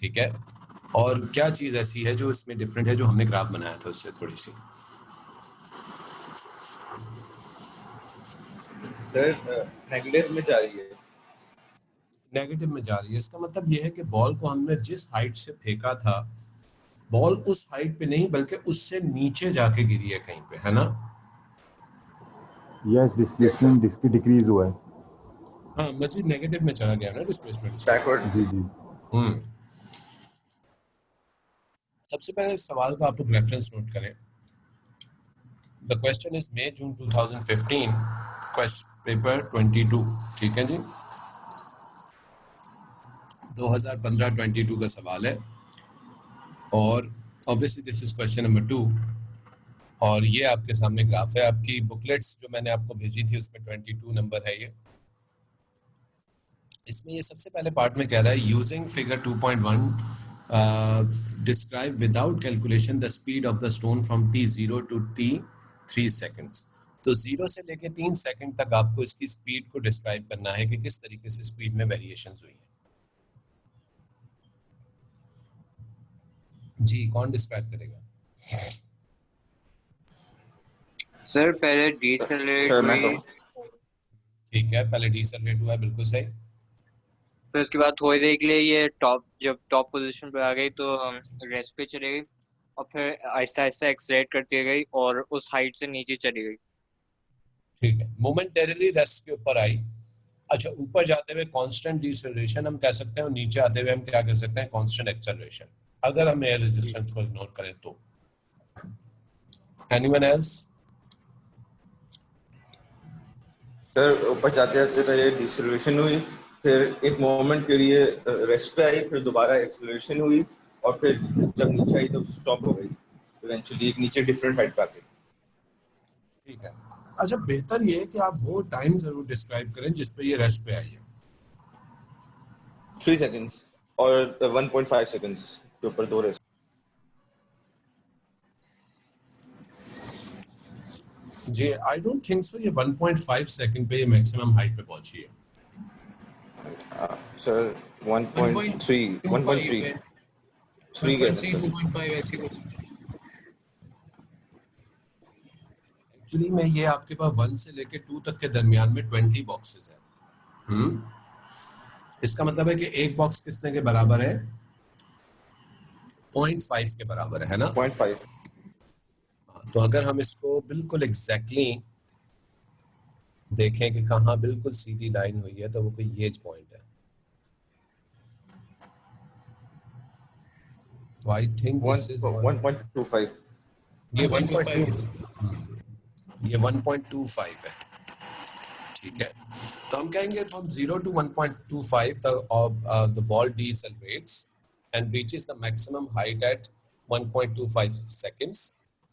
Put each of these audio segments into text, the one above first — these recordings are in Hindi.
ठीक है, और क्या चीज ऐसी है जो इसमें डिफरेंट है जो हमने ग्राफ बनाया था उससे थोड़ी सी? सर नेगेटिव में जा रही है। नेगेटिव में जा रही है, इसका मतलब ये है कि बॉल को हमने जिस हाइट से फेंका था, बॉल उस हाइट पे नहीं बल्कि उससे नीचे जाके गिरी है कहीं पे, है ना? यस, डिस्प्लेसमेंट डिक्रीज हुआ है। हाँ, मजीद नेगेटिव में चला गया ना डिस्प्लेसमेंट। बैकवर्ड। जी जी। सबसे पहले इस सवाल का आप लोग रेफरेंस नोट करें। The question is May June 2015, question paper 22, ठीक है जी, 2015-22 का सवाल है। और obviously this is question number 2, और ये आपके सामने ग्राफ है। आपकी बुकलेट्स जो मैंने आपको भेजी थी उसमें 22 नंबर है ये। इसमें ये सबसे पहले पार्ट में कह रहा है using figure 2.1 describe without calculation the speed of the stone from t0 to t3 seconds. तो 0 से लेके 3 सेकंड तक आपको इसकी स्पीड को डिस्क्राइब करना है कि किस तरीके से स्पीड में वेरिएशंस हुई हैं। जी, कौन डिस्क्राइब करेगा? सर पहले डीसेलरेट हुई, ठीक है, पहले डीसेलरेट हुआ है, बिल्कुल सही। फिर उसके बाद थोड़ी देर के लिए ये जब टॉप पोजीशन पर आ गई तो रेस्ट पे चली गई, और फिर आहिस्ता आहिस्ता एक्सलेरेट करती गई और उस हाइट से नीचे चली गई। ठीक है, मोमेंटरीली रेस्ट के ऊपर आई। अच्छा, ऊपर जाते हुए कांस्टेंट डिसेलरेशन हम कह सकते हैं, और नीचे आते हुए हम क्या कह सकते हैं? कांस्टेंट एक्सेलरेशन, अगर हम एयर रेजिस्टेंस को इग्नोर करें तो। Anyone else? सर ऊपर जाते जाते पहले डिसेलरेशन हुई, फिर एक मोमेंट के लिए रेस्ट पे आई, फिर दोबारा एक्सेलरेशन हुई, और फिर जब नीचे आई तो स्टॉप हो गई, इवेंचुअली एक नीचे डिफरेंट हाइट पे आके। ठीक है। अच्छा, बेहतर ये है कि आप वो टाइम जरूर डिस्क्राइब करें जिस पे ये रेस्ट पे आई है। 3 सेकंड्स और 1.5 सेकंड्स के ऊपर 2 रेस्ट। जी, आई डोंट थिंक सो ये 1.5 सेकंड पे ये मैक्सिमम हाइट पे पहुंची है। सर 1.3 1.3 2.5 ऐसी कुछ। एक्चुअली में ये आपके पास 1 से लेके 2 तक के दरमियान में 20 बॉक्सेस है। इसका मतलब है कि एक बॉक्स कितने के बराबर है? 0.5 के बराबर है ना? 0.5। तो अगर हम इसको बिल्कुल एग्जैक्टली देखें कि कहाँ बिल्कुल सीधी लाइन हुई है, तो वो कोई ये पॉइंट है। तो आई थिंक दिस इज 1.25। ये 1.25 है, ठीक है। तो हम कहेंगे from 0 to 1.25 the ball decelerates and reaches the maximum height at 1.25 seconds,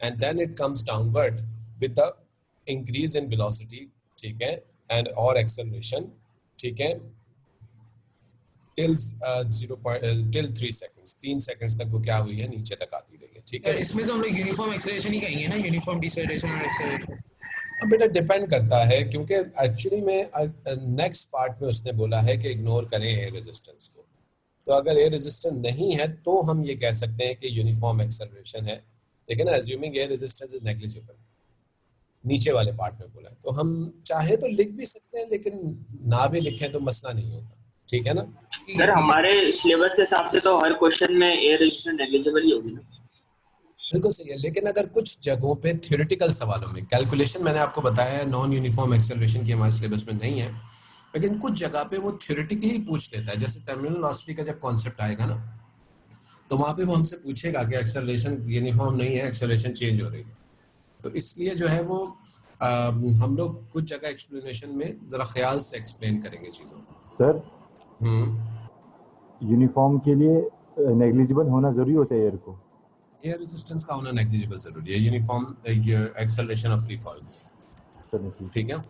and then it comes downward with the increase in velocity, ठीक है, and or acceleration, ठीक है, till 3 seconds, 3 seconds तक वो क्या हुई है? नीचे तक आती रही है, ठीक है। इसमें तो हम लोग यूनिफॉर्म एक्सेलरेशन ही कहेंगे ना, यूनिफॉर्म डिसेलरेशन और एक्सेलरेशन। अब बेटा डिपेंड करता है, क्योंकि एक्चुअली में नेक्स्ट पार्ट में उसने बोला है कि इग्नोर करें एयर रेजिस्टेंस को। तो अगर एयर रेजिस्टेंस नहीं है तो हम ये कह सकते हैं कि यूनिफॉर्म एक्सेलरेशन है, लेकिन ना assuming air resistance is negligible, नीचे वाले पार्ट में बोला है। तो हम चाहे तो लिख भी सकते हैं, लेकिन ना भी लिखें तो मसला नहीं होगा, ठीक है ना? सर हमारे सिलेबस के हिसाब से तो हर क्वेश्चन में एयर रेजिस्टेंस नेग्लिजिबल ही होगी ना? बिल्कुल सही है, लेकिन अगर कुछ जगहों पे थ्योरेटिकल सवालों में कैलकुलेशन, मैंने आपको बताया है नॉन यूनिफॉर्म एक्सेलरेशन की हमारे सिलेबस में नहीं है, लेकिन कुछ जगह पे वो थ्योरेटिकली पूछ लेता है। जैसे टर्मिनल वेलोसिटी का जब कॉन्सेप्ट आएगा ना, तो वहाँ पे वो हमसे पूछेगा कि एक्सेलरेशन यूनिफॉर्म नहीं है, एक्सेलरेशन चेंज हो रही है। तो इसलिए जो है वो हम लोग कुछ जगह एक्सप्लेनेशन में जरा ख्याल से एक्सप्लेन करेंगे चीज़ों को। सर यूनिफॉर्म के लिए नेग्लिजिबल होना जरूरी होता है एयर को? एयर रेजिस्टेंस का होना नेग्लिजिबल जरूरी है, uniform acceleration of free fall, ठीक है।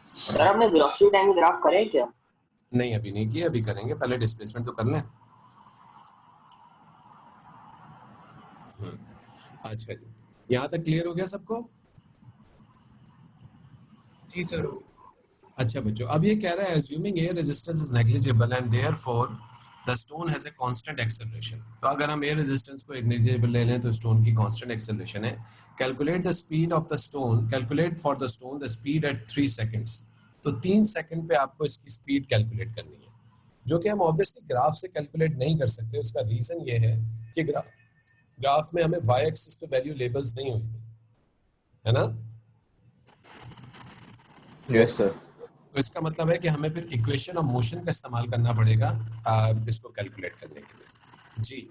सर आपने वेलोसिटी टाइम ग्राफ करें क्या? नहीं, अभी नहीं किया, अभी करेंगे, पहले डिस्प्लेसमेंट तो कर लें। अच्छा जी, यहाँ तक क्लियर हो गया सबको? जी सर। अच्छा बच्चों, अब ये कह रहा है assuming air resistance is negligible and therefore the stone has a constant acceleration. तो अगर हम एयर रेजिस्टेंस को एक नेगेटिव ले लें तो स्टोन की कांस्टेंट एक्सेलरेशन है। Calculate the speed of the stone, calculate for the stone the speed at 3 seconds. तो 3 सेकंड पे आपको इसकी स्पीड कैलकुलेट करनी है, जो कि हम ऑब्वियसली ग्राफ से कैलकुलेट नहीं कर सकते। उसका रीजन ये है कि ग्राफ में हमें y एक्सिस पे वैल्यू लेबल्स नहीं होंगी, है ना। Yes sir. तो इसका मतलब है कि हमें फिर इक्वेशन ऑफ मोशन का इस्तेमाल करना पड़ेगा इसको कैलकुलेट करने के लिए जी।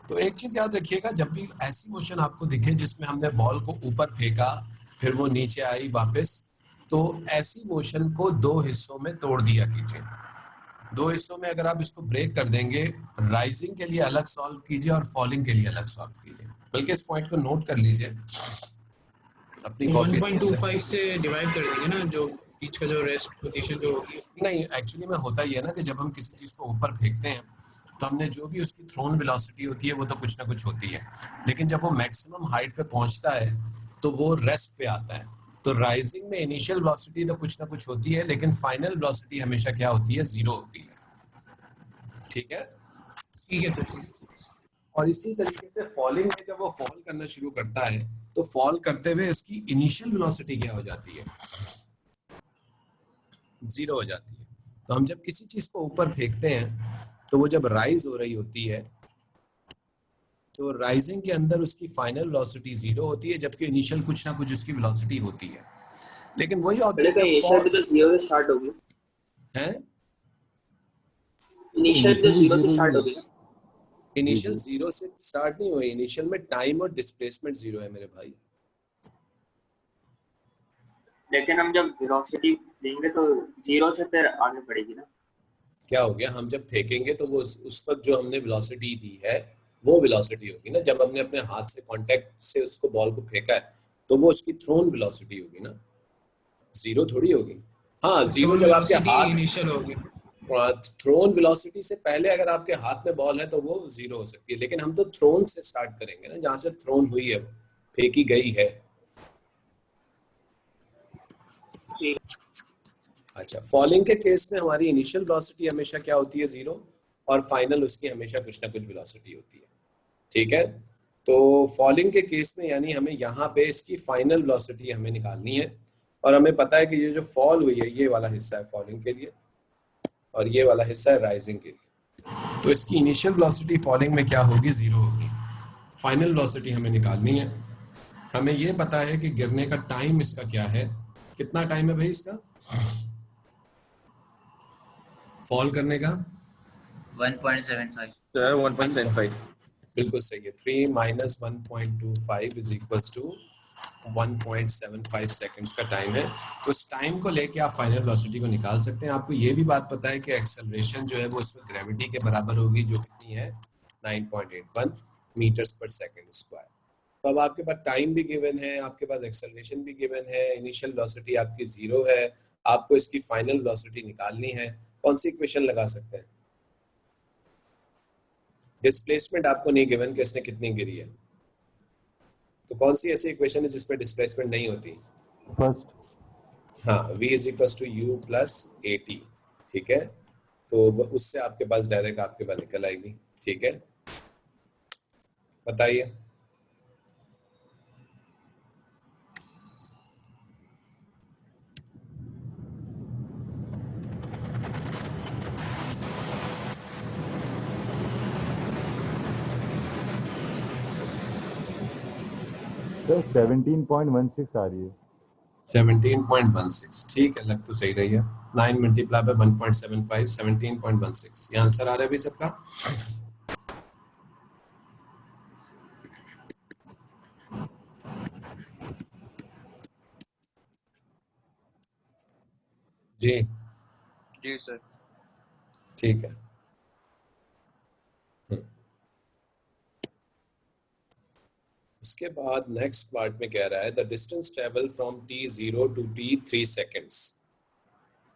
तो एक चीज याद रखिएगा, जब भी ऐसी मोशन आपको दिखे जिसमें हमने बॉल को ऊपर फेंका फिर वो नीचे आई वापस, तो ऐसी मोशन को 2 हिस्सों में तोड़ दिया कीजिए। 2 हिस्सों में अगर आप इसको ब्रेक कर देंगे, राइजिंग के लिए अलग सॉल्व कीजिए और फॉलिंग के लिए अलग सॉल्व कीजिए। बल्कि इस पॉइंट को नोट कर लीजिए अपनी कॉपी 1.25 से डिवाइड कर देंगे ना, जो बीच का जो रेस्ट पोजीशन जो होगी उसकी। नहीं, एक्चुअली में होता ही है ना कि जब हम किसी चीज को ऊपर फेंकते हैं तो हमने जो भी उसकी थ्रोन वेलोसिटी होती है वो तो कुछ ना कुछ होती है, लेकिन जब वो मैक्सिमम हाइट पे पहुंचता है तो वो रेस्ट पे आता है। तो राइजिंग में इनिशियल वेलोसिटी तो कुछ ना कुछ होती है, लेकिन फाइनल वेलोसिटी हमेशा क्या होती है, 0 होती है। ठीक है, ठीक है सर। और इसी तरीके से फॉलिंग में जब वो फॉल करना शुरू करता है तो फॉल करते हुए इसकी इनिशियल वेलोसिटी क्या हो जाती है, 0 हो जाती है। तो हम जब किसी चीज को ऊपर फेंकते हैं तो वो जब राइज हो रही होती है तो राइजिंग के अंदर उसकी फाइनल वेलोसिटी 0 होती है, जबकि इनिशियल कुछ ना कुछ उसकी वेलोसिटी होती है। लेकिन वही ऑब्जेक्ट जब इनिशियल भी तो 0 से स्टार्ट होगी है, इनिशियल भी तो 0 से स्टार्ट होगी ना। इनिशियल 0 से स्टार्ट नहीं हुई, इनिशियल में टाइम और डिस्प्लेसमेंट 0 है मेरे भाई। लेकिन हम जब वेलोसिटी देंगे तो 0 से फिर आगे बढ़ेगी ना। क्या हो गया, हम जब फेंकेंगे तो वो उस वक्त जो हमने वेलोसिटी दी है वो वेलोसिटी होगी ना। जब हमने अपने हाथ से कांटेक्ट से उसको बॉल को फेंका है तो वो उसकी थ्रोन वेलोसिटी होगी ना, 0 थोड़ी होगी। हाँ, 0 जब आपके हाथ इनिशियल होगी। थ्रोन वेलोसिटी से पहले अगर आपके हाथ में बॉल है तो वो 0 हो सकती है, लेकिन हम तो थ्रोन से स्टार्ट करेंगे ना, जहां से थ्रोन हुई है, फेंकी गई है। अच्छा, फॉलिंग के केस में हमारी इनिशियल वेलोसिटी हमेशा क्या होती है, 0, और फाइनल उसकी हमेशा कुछ ना कुछ वेलोसिटी होती है। ठीक है, तो फॉलिंग के केस में यानी हमें यहाँ पे इसकी फाइनल वेलोसिटी हमें निकालनी है, और हमें पता है कि ये जो फॉल हुई है ये वाला हिस्सा है फॉलिंग के लिए और ये वाला हिस्सा है राइजिंग के लिए। तो इसकी इनिशियल वेलोसिटी फॉलिंग में क्या होगी, 0 होगी। फाइनल वेलोसिटी हमें निकालनी है। हमें ये पता है कि गिरने का टाइम इसका क्या है, कितना टाइम है भाई इसका फॉल करने का, 1.75 सर 1.75 बिल्कुल सही है। 3 - 1.25 इज इक्वल्स टू 1.75 सेकंड्स का टाइम है। तो इस टाइम को लेके आप फाइनल वेलोसिटी को निकाल सकते हैं। आपको ये भी बात पता है कि एक्सेलरेशन जो है वो इसमें ग्रेविटी के बराबर होगी, जो कितनी है, 9.81 मीटर्स पर सेकंड स्क्वायर। तो अब आपके पास टाइम भी गिवन है, आपके पास एक्सेलरेशन भी गिवन है, इनिशियल वेलोसिटी आपकी 0 है, आपको इसकी फाइनल वेलोसिटी निकालनी है। कौन सी इक्वेशन लगा सकते हैं? डिस्प्लेसमेंट आपको नहीं गिवन कि इसने कितनी गिरी है, तो कौन सी ऐसी इक्वेशन है जिसमें डिस्प्लेसमेंट नहीं होती? फर्स्ट। हाँ, v = u + at। ठीक है, तो उससे आपके पास डायरेक्ट आपके पास निकल आएगी। ठीक है, बताइए। सर 17.16 आ रही है। 17.16, ठीक है, लग तो सही रही है। 9 मल्टीप्लाई बाय 1.75, 17.16, ये आंसर आ रहा है भी सबका। जी जी सर। ठीक है। उसके बाद नेक्स्ट पार्ट में कह रहा है the distance travel from t0 to t 3 seconds.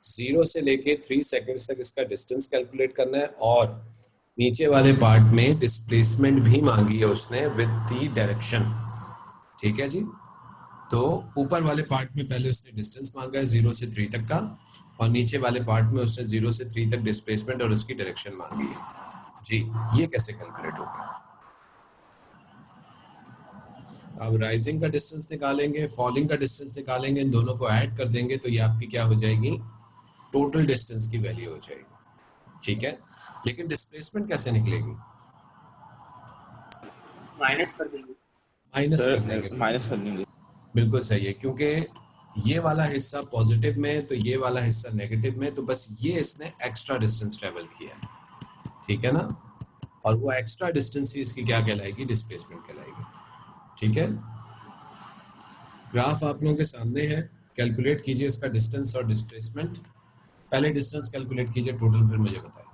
0 से लेके 3 सेकेंड्स तक इसका डिस्टेंस कैलकुलेट करना है, और नीचे वाले पार्ट में डिस्प्लेसमेंट भी मांगी है उसने विद द डायरेक्शन। ठीक है जी, तो ऊपर वाले पार्ट में पहले उसने डिस्टेंस मांगा है 0 से 3 तक का, और नीचे वाले पार्ट में उसने 0 से 3 तक डिस्प्लेसमेंट और उसकी डायरेक्शन मांगी है। जी, ये कैसे कैलकुलेट होगा? अब राइजिंग का डिस्टेंस निकालेंगे, फॉलिंग का डिस्टेंस निकालेंगे, इन दोनों को ऐड कर देंगे तो ये आपकी क्या हो जाएगी? टोटल डिस्टेंस की वैल्यू हो जाएगी। ठीक है, लेकिन डिस्प्लेसमेंट कैसे निकलेगी? माइनस कर देंगे। माइनस कर सर देंगे। माइनस कर देंगे। बिल्कुल सही है, क्योंकि ये वाला हिस्सा पॉजिटिव में तो ये वाला हिस्सा नेगेटिव में, तो बस ये इसने एक्स्ट्रा डिस्टेंस ट्रेवल किया है, ठीक है ना? और वो एक्स्ट्रा डिस्टेंस ही इसकी क्या कहलाएगी? डिस्प्लेसमेंट कहलाएगी। ठीक है, ग्राफ आप लोगों के सामने है, कैलकुलेट कीजिए इसका डिस्टेंस और डिस्प्लेसमेंट। पहले डिस्टेंस कैलकुलेट कीजिए टोटल, फिर मुझे बताइए।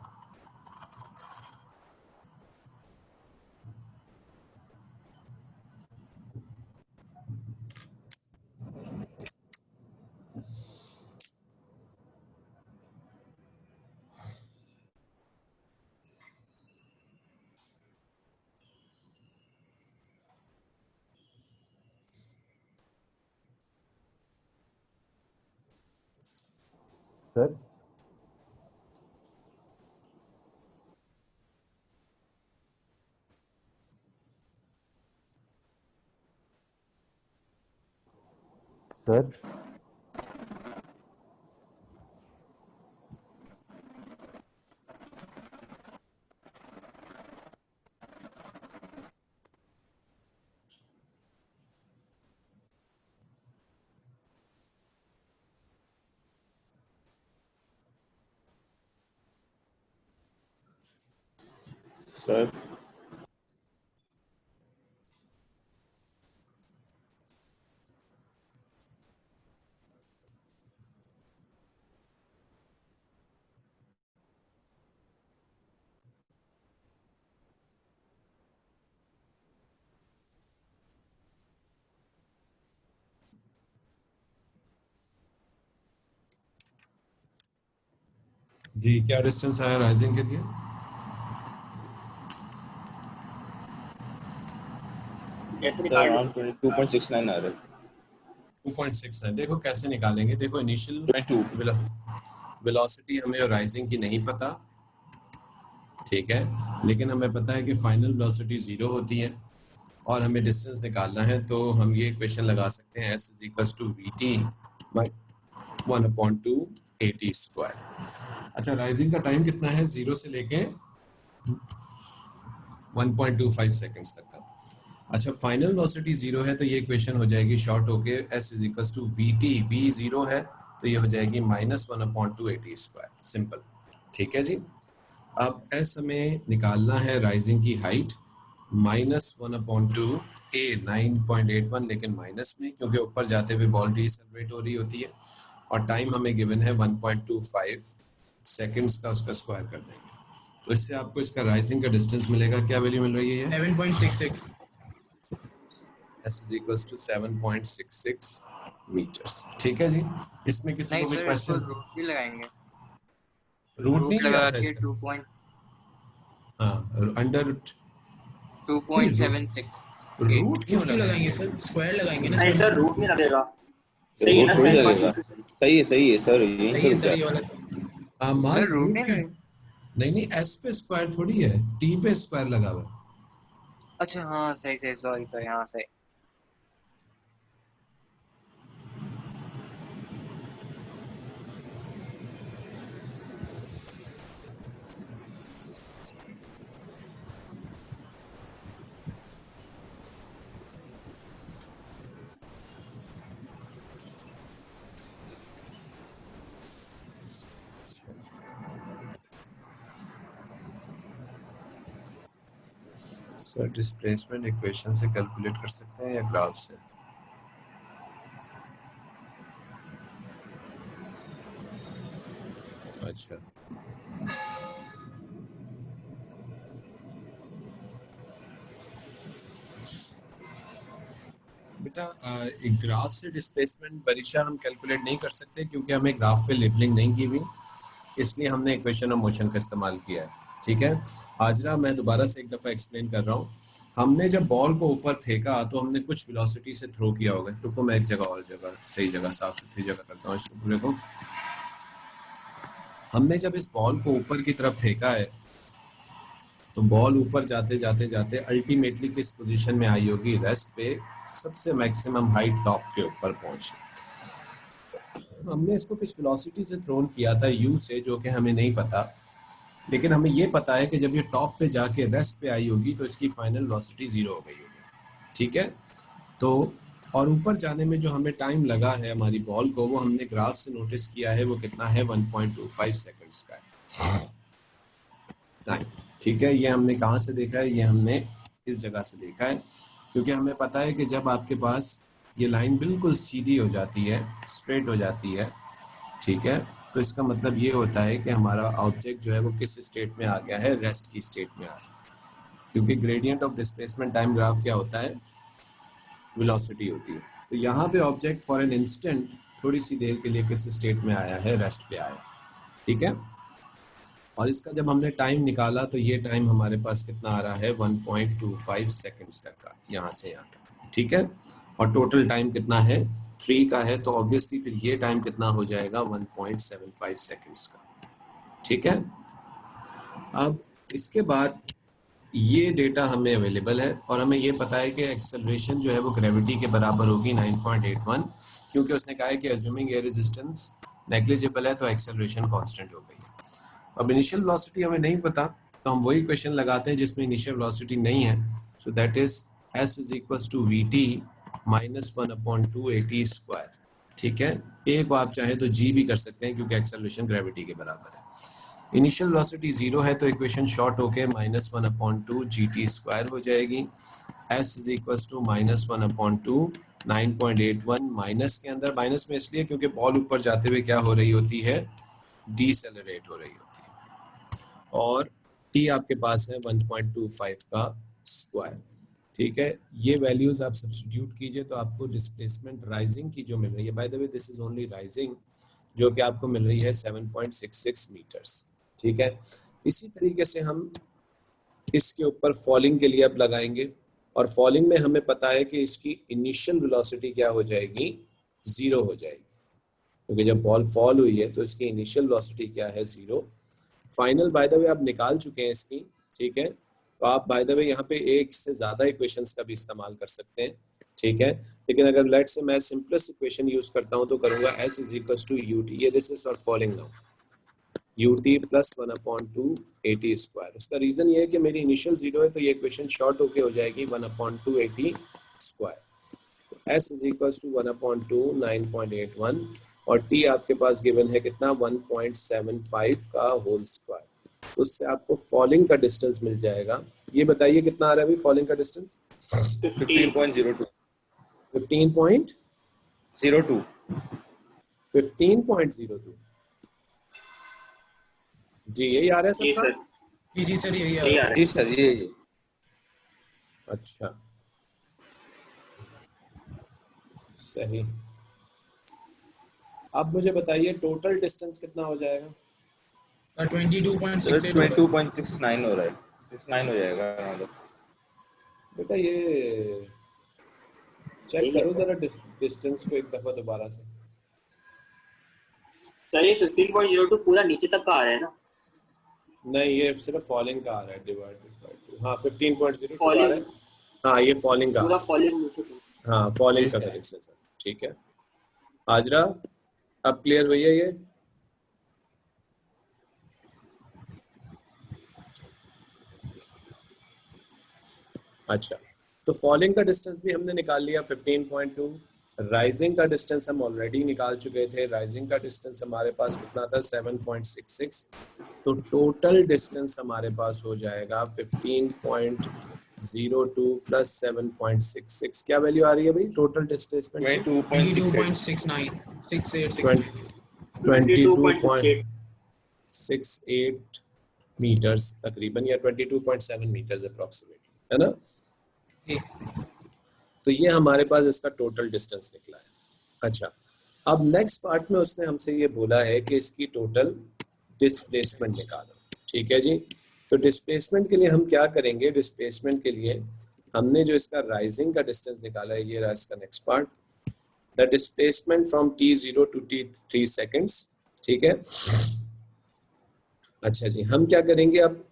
सर सर सर जी, क्या डिस्टेंस आया राइजिंग के लिए? कैसे सर निकाल अराउंड 22.69 आ रहा है। 2.69। देखो कैसे निकालेंगे। देखो इनिशियल 22। वेलोसिटी हमें राइजिंग की नहीं पता, ठीक है, लेकिन हमें पता है कि फाइनल वेलोसिटी 0 होती है और हमें डिस्टेंस निकालना है, तो हम ये इक्वेशन लगा सकते हैं s equals to vt by 1/2 at square. अच्छा, राइजिंग का टाइम कितना है? 0 से लेके 1.25 सेकंड्स तक का। अच्छा, फाइनल वेलोसिटी 0 है तो ये इक्वेशन हो जाएगी शॉर्ट होके s equals to vt, v 0 है तो ये हो जाएगी -1/2 at स्क्वायर। सिंपल, ठीक है जी। अब s हमें निकालना है राइजिंग की हाइट, -1/2 a 9.81, लेकिन माइनस में, क्योंकि ऊपर जाते हुए बॉल डिसेलरेट हो रही होती है, और टाइम हमें गिवन है 1.25 सेकंड्स का, उसका स्क्वायर कर देंगे तो इससे आपको इसका राइजिंग का डिस्टेंस मिलेगा। क्या वैल्यू मिल रही है? 7.66। s is equals to 7.66 metres. ठीक है जी। इसमें किसी नहीं को कोई सर, इसको क्वेश्चन? रूट भी लगाएंगे। रूट नहीं रूट लिया लगा था के इसका? 2.76। हाँ, अंडर रूट रूट क्यों क्यों लगाएंगे लगाएंगे? सर? स्क्वायर लगाएंगे ना नहीं सर। सर, रूट नहीं लगेगा। सही है रूट ना? थोड़ी सेवन लगेगा। पॉइंट सही है सर, यही सही तो है रुक सर, ये गया। वाला सर। मास सर रूट रूट नहीं क्यों? लगेगा। नहीं, एस पे स्क्वायर थोड़ी है, टी पे स्क्वायर लगा हुआ है। अच्छा हाँ, सही सही, सॉरी सॉरी, हाँ सही। सर डिस्प्लेसमेंट इक्वेशन से कैलकुलेट कर सकते हैं या ग्राफ से? अच्छा, बेटा एक ग्राफ से डिस्प्लेसमेंट परीक्षा हम कैलकुलेट नहीं कर सकते, क्योंकि हमें ग्राफ पे लेबलिंग नहीं की हुई, इसलिए हमने इक्वेशन ऑफ मोशन का इस्तेमाल किया है। ठीक है, हाजरा मैं दोबारा से एक दफ़ा एक्सप्लेन कर रहा हूँ। हमने जब बॉल को ऊपर फेंका तो हमने कुछ वेलोसिटी से थ्रो किया होगा। रुको, मैं एक जगह और जगह सही जगह साफ सुथरी जगह करता हूँ इसको पूरे को। हमने जब इस बॉल को ऊपर की तरफ फेंका है तो बॉल ऊपर जाते जाते जाते अल्टीमेटली किस पोजीशन में आई होगी, रेस्ट पे सबसे मैक्सिमम हाइट टॉप के ऊपर पहुंची। हमने इसको कुछ वेलोसिटी से थ्रोन किया था यू से, जो कि हमें नहीं पता, लेकिन हमें ये पता है कि जब ये टॉप पे जाके रेस्ट पे आई होगी तो इसकी फाइनल वेलोसिटी 0 हो गई होगी। ठीक है, तो और ऊपर जाने में जो हमें टाइम लगा है हमारी बॉल को, वो हमने ग्राफ से नोटिस किया है, वो कितना है 1.25 सेकंड्स का है टाइम। ठीक है, ये हमने कहाँ से देखा है, ये हमने इस जगह से देखा है, क्योंकि हमें पता है कि जब आपके पास ये लाइन बिल्कुल सीधी हो जाती है, स्ट्रेट हो जाती है, ठीक है, तो इसका मतलब ये होता है कि हमारा ऑब्जेक्ट जो है वो किस स्टेट में आ गया है, रेस्ट की स्टेट में आ गया, क्योंकि gradient of displacement time graph क्या होता है, वेलोसिटी होती है। तो यहाँ पे ऑब्जेक्ट फॉर एन इंस्टेंट थोड़ी सी देर के लिए किस स्टेट में आया है, रेस्ट पे आया। ठीक है, और इसका जब हमने टाइम निकाला तो ये टाइम हमारे पास कितना आ रहा है, 1.25 सेकंड्स तक का, यहाँ से यहाँ तक। ठीक है, और टोटल टाइम कितना है, 3 का है, तो ऑब्वियसली फिर ये टाइम कितना हो जाएगा, 1.75 सेकंड्स का। ठीक है, अब इसके बाद ये डेटा हमें अवेलेबल है और हमें ये पता है कि एक्सेलरेशन जो है वो ग्रेविटी के बराबर होगी 9.81, क्योंकि उसने कहा है कि अज्यूमिंग एयर रेजिस्टेंस नेग्लिजिबल है तो एक्सेलरेशन कांस्टेंट हो गई है। अब इनिशियल वेलोसिटी हमें नहीं पता, तो हम वही क्वेश्चन लगाते हैं जिसमें इनिशियल वेलोसिटी नहीं है। So that is s is equal to vt minus 1/2 at square. ठीक है, ए को आप चाहे तो g भी कर सकते हैं क्योंकि एक्सेलरेशन ग्रेविटी के बराबर है। इनिशियल वेलोसिटी 0 है तो इक्वेशन शॉर्ट होके माइनस 1/2 gt स्क्वायर हो जाएगी। s is equal to minus 1/2 9.81, minus के अंदर, माइनस में इसलिए क्योंकि बॉल ऊपर जाते हुए क्या हो रही होती है, डीसेलरेट हो रही होती है, और t आपके पास है 1.25 का स्क्वायर। ठीक है, ये वैल्यूज आप सब्स्टिट्यूट कीजिए तो आपको डिस्प्लेसमेंट राइजिंग की जो मिल रही है, by the way this is only rising, जो कि आपको मिल रही है 7.66 मीटर्स। ठीक है, इसी तरीके से हम इसके ऊपर फॉलिंग के लिए अब लगाएंगे, और फॉलिंग में हमें पता है कि इसकी इनिशियल वेलोसिटी क्या हो जाएगी, 0 हो जाएगी, क्योंकि जब बॉल फॉल हुई है तो इसकी इनिशियल वेलोसिटी क्या है, 0। फाइनल बाय द वे आप निकाल चुके हैं इसकी। ठीक है, तो आप बाय द वे यहाँ पे एक से ज्यादा इक्वेशंस का भी इस्तेमाल कर सकते हैं। ठीक है, लेकिन अगर लेट से मैं सिंपलेस्ट इक्वेशन यूज करता हूँ तो करूंगा s is equal to ut, ये this is for falling now, ut plus 1/2 at square. उसका रीजन ये है कि मेरी इनिशियल 0 है तो ये इक्वेशन शॉर्ट होके हो जाएगी 1/2 at square. s is equal to 1/2 9.81, और t आपके पास गिवन है कितना, 1.75 का होल स्क्वायर। उससे आपको फॉलिंग का डिस्टेंस मिल जाएगा। ये बताइए कितना आ रहा है अभी फॉलिंग का डिस्टेंस, 15.02 15.02। जी यही आ रहा है जी सबका? सर, जी सर, यही यही आ आ रहा है। जी सर, ये अच्छा सही। अब मुझे बताइए टोटल डिस्टेंस कितना हो जाएगा? 22.68 22.69 हो रहा है, 69 हो जाएगा मतलब। बेटा ये चेक करो जरा डिस्टेंस को एक दफा दोबारा से। सर ये 15.02 पूरा नीचे तक का आ रहा है ना? नहीं, ये सिर्फ फॉलिंग का आ रहा है, डिवाइडेड बाय 2। हाँ 15.02 आ रहा फॉलिंग, है। हाँ ये फॉलिंग का, पूरा फॉलिंग नीचे तक। हाँ फॉलिंग का डिस्टेंस है। ठीक है हाजरा, अब क्लियर हुई है ये? अच्छा, तो फॉलिंग का डिस्टेंस भी हमने निकाल लिया 15.2। राइजिंग का डिस्टेंस हम ऑलरेडी निकाल चुके थे, राइजिंग का डिस्टेंस हमारे पास कितना था, 7.66। तो टोटल डिस्टेंस हमारे पास हो जाएगा 15.02 प्लस 7.66। क्या वैल्यू आ रही है भाई टोटल डिस्प्लेसमेंट? 22.69 6869 22.68 मीटर्स तकरीबन, या 22.7 मीटर्स अप्रोक्सीमेटली, है ना? तो ये हमारे पास इसका टोटल डिस्टेंस निकला है। अच्छा, अब नेक्स्ट पार्ट में उसने हमसे ये बोला है कि इसकी टोटल डिस्प्लेसमेंट निकालो। ठीक है जी, तो डिस्प्लेसमेंट के लिए हम क्या करेंगे, डिस्प्लेसमेंट के लिए हमने जो इसका राइजिंग का डिस्टेंस निकाला है, ये रहा इसका next part, the displacement from t0 to t3 seconds. ठीक है, अच्छा जी, हम क्या करेंगे अब,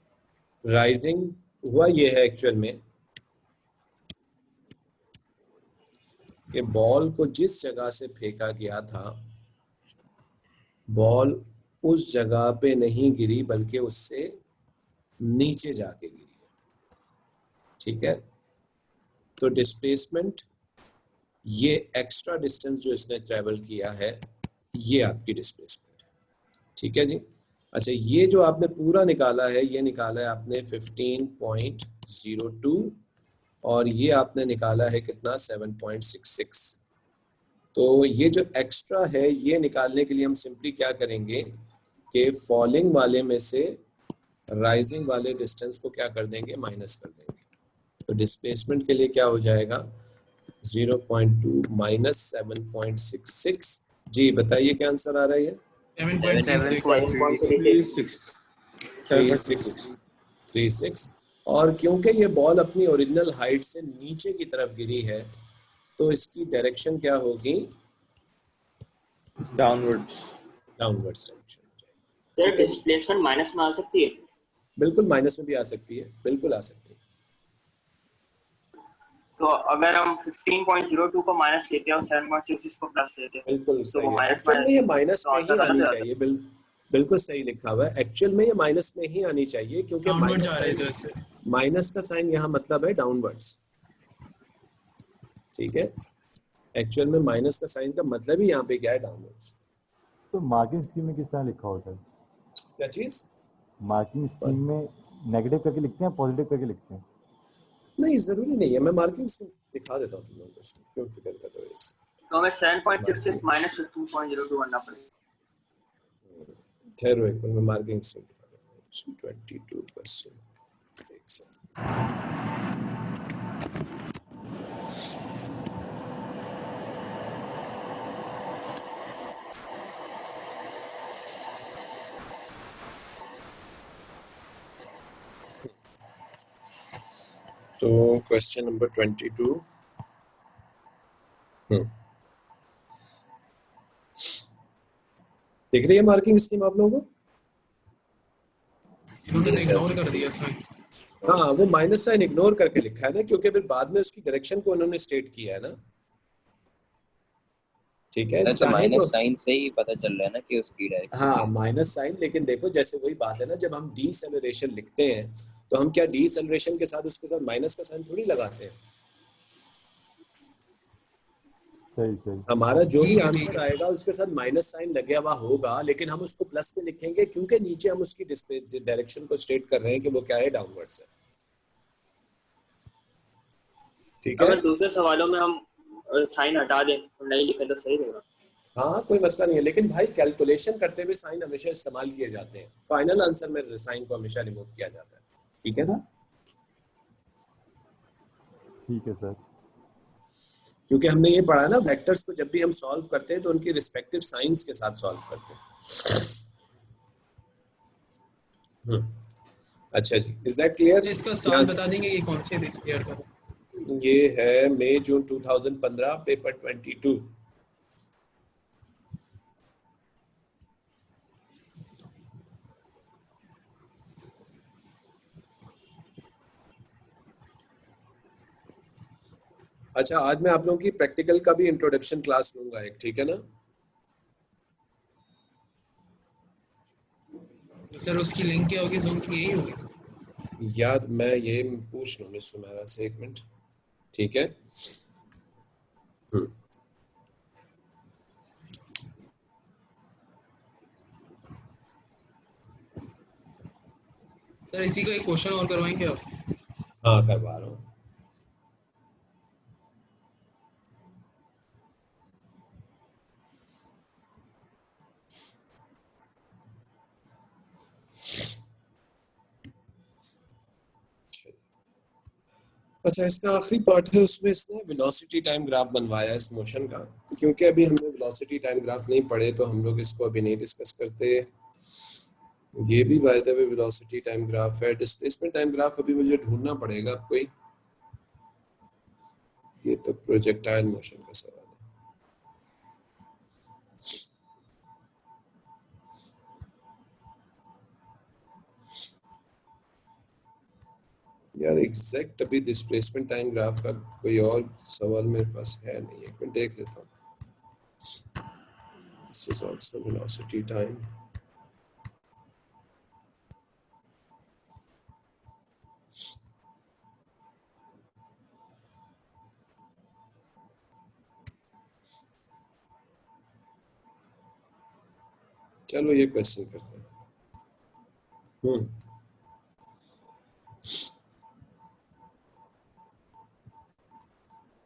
राइजिंग हुआ ये है एक्चुअल में कि बॉल को जिस जगह से फेंका गया था, बॉल उस जगह पे नहीं गिरी बल्कि उससे नीचे जाके गिरी है, ठीक है। तो डिस्प्लेसमेंट, ये एक्स्ट्रा डिस्टेंस जो इसने ट्रेवल किया है, ये आपकी डिस्प्लेसमेंट है, ठीक है जी। अच्छा, ये जो आपने पूरा निकाला है, ये निकाला है आपने 15.02 और ये आपने निकाला है कितना, 7.66। तो ये जो एक्स्ट्रा है, ये निकालने के लिए हम सिंपली क्या करेंगे कि फॉलिंग वाले में से राइजिंग वाले डिस्टेंस को क्या कर देंगे, माइनस कर देंगे। तो डिस्प्लेसमेंट के लिए क्या हो जाएगा, 0.2 माइनस 7.66। जी बताइए क्या आंसर आ रहा है, ये 7.36। 36। और क्योंकि ये बॉल अपनी ओरिजिनल हाइट से नीचे की तरफ गिरी है, तो इसकी डायरेक्शन क्या होगी, डाउनवर्ड्स। डाउनवर्ड्स डायरेक्शन हो जाएगी। सर डिस्प्लेसमेंट माइनस में आ सकती है? बिल्कुल माइनस में भी आ सकती है, बिल्कुल आ सकती है। तो अगर हम 15.02 को माइनस लेते हैं और 7.66 को प्लस लेते हैं बिल्कुल तो सही वो है, माइनस एक्चुअल में ये माइनस तो में आंसर ही गलत आनी हो जाता है। चाहिए। बिल्कुल सही लिखा हुआ है, एक्चुअल में ये माइनस में ही आनी चाहिए, क्योंकि डाउनवर्ड जा रहा है इस वजह से। माइनस का साइन यहाँ मतलब है डाउनवर्ड्स, ठीक है। एक्चुअल में माइनस का साइन का मतलब ही यहाँ पे क्या है, डाउनवर्ड्स। तो मार्किंग स्कीम में किस तरह लिखा होता है? क्या चीज? मार्किंग स्कीम में नेगेटिव करके लिखते हैं, पॉजिटिव करके लिखते हैं? नहीं, जरूरी नहीं है, मैं मार्किंग दिखा देता हूँ तुम लोगों को, क्यों फिक्र कर रहे हो। तो हमें 7.66 माइनस 15.02 करना पड़ेगा। ठहरो एक मिनट, मैं मार्किंग 22%। एक सेकंड। तो क्वेश्चन नंबर 22, देख रही है मार्किंग स्कीम आप लोगों को? इन्होंने तो इग्नोर कर दिया साइन। हाँ, वो माइनस साइन इग्नोर करके लिखा है ना, क्योंकि फिर बाद में उसकी डायरेक्शन को उन्होंने स्टेट किया है ना, ठीक है। तो चाहे माइनस तो साइन से ही पता चल रहा है ना कि उसकी डायरेक्शन। हाँ, माइनस साइन, लेकिन देखो जैसे वही बात है ना, जब हम डीसेलरेशन लिखते हैं तो हम क्या डीसेलरेशन के साथ उसके साथ माइनस का साइन थोड़ी लगाते हैं। सही सही। हमारा जो भी ठीक है, आंसर आएगा उसके साथ माइनस साइन लगे हुआ होगा, लेकिन हम उसको प्लस में लिखेंगे क्योंकि नीचे हम उसकी डायरेक्शन को स्टेट कर रहे हैं कि वो क्या है, डाउनवर्ड्स है, ठीक है। अगर दूसरे सवालों में हम साइन हटा दें और नहीं लिखें तो सही रहेगा। हाँ, कोई मसला नहीं है, लेकिन भाई कैलकुलेशन करते हुए साइन हमेशा इस्तेमाल किए जाते हैं, फाइनल आंसर में साइन को हमेशा रिमूव किया जाता है, ठीक है ना। ठीक है सर। क्योंकि हमने ये पढ़ा ना, वेक्टर्स को जब भी हम सॉल्व करते हैं तो उनकी रिस्पेक्टिव साइंस के साथ सॉल्व करते हैं। अच्छा जी, इज दैट क्लियर? इसका साल बता देंगे कि कौन से इस ईयर का? ये है मई जून 2015, पेपर 22। अच्छा, आज मैं आप लोगों की प्रैक्टिकल का भी इंट्रोडक्शन क्लास लूंगा एक, ठीक है ना। सर उसकी लिंक क्या होगी? जूम की यही होगी? यार मैं ये पूछ लूँ मिस सुमेरा से, एक मिनट, ठीक है। सर इसी का एक क्वेश्चन और करवाएंगे आप? हाँ, करवा रहा हूँ। अच्छा, इसका आखिरी पार्ट है, उसमें इसने वेलोसिटी टाइम ग्राफ बनवाया है इस मोशन का। क्योंकि अभी हमने वेलोसिटी टाइम ग्राफ नहीं पढ़े तो हम लोग इसको अभी नहीं डिस्कस करते। ये भी by the way velocity time graph है। डिस्प्लेसमेंट टाइम ग्राफ अभी मुझे ढूंढना पड़ेगा कोई, ये तो प्रोजेक्टाइल मोशन का सवाल है। एग्जैक्ट अभी डिस्प्लेसमेंट टाइम ग्राफ का कोई और सवाल मेरे पास है नहीं, एक मिनट देख लेता हूँ। This is also velocity time. चलो ये क्वेश्चन करते हैं।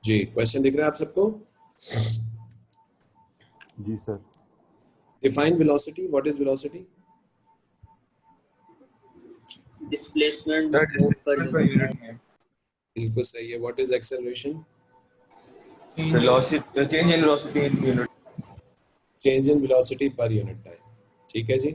जी, क्वेश्चन दिख रहा है आप सबको? जी sir. Define velocity, what is velocity? Displacement sir move पर डिस्प्लेसमेंट पर यूनिट है। बिल्कुल सही है। What is acceleration? Velocity change in velocity in unit. Change in velocity per unit time. ठीक है जी।